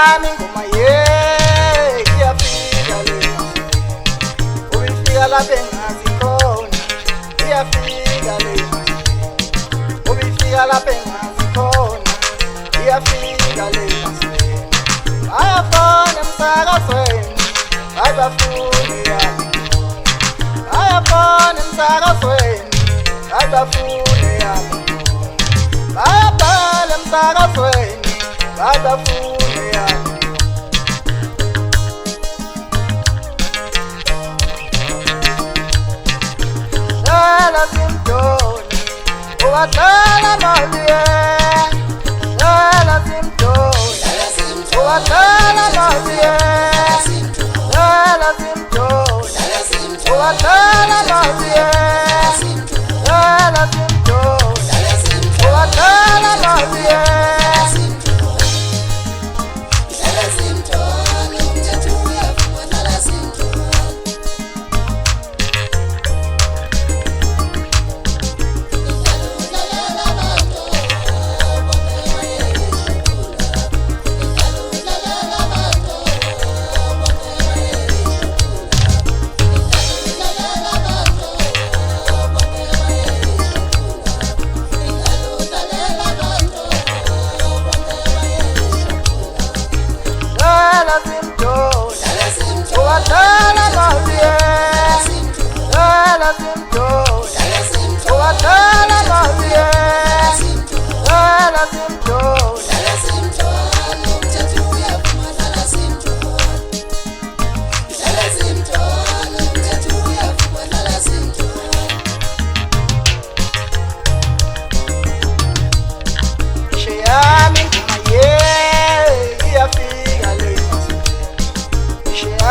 yami ngoma iyafika le ubifika lapha engazikhona iyafika le ubifika lapha engazikhona iyafika le ayafona emsakazweni ayibafuni yami ayafona emsakazweni ayibafuni yami ayabhala emsakazweni ayibafuni yami Shela simdoni uwadlala maluye Shela simdoni uwadlala maluye Shela simdoni uwadlala maluye Shela simdoni uwadlala maluye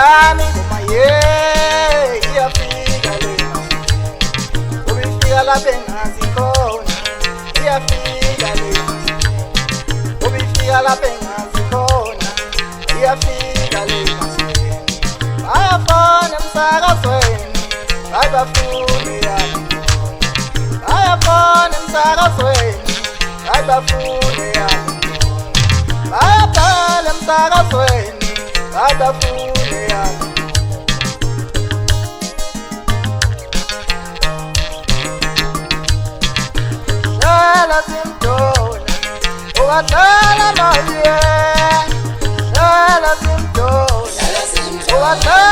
Yami ngoma iyafika le ubifika lapha engazikhona iyafika le ubifika lapha engazikhona iyafika le ayafona emsakazweni ayibafuni yami ayafona emsakazweni ayibafuni yami ayabhala emsakazweni ayibafuni yami Shela simdoni uwadlala maluye Shela simdoni uwadlala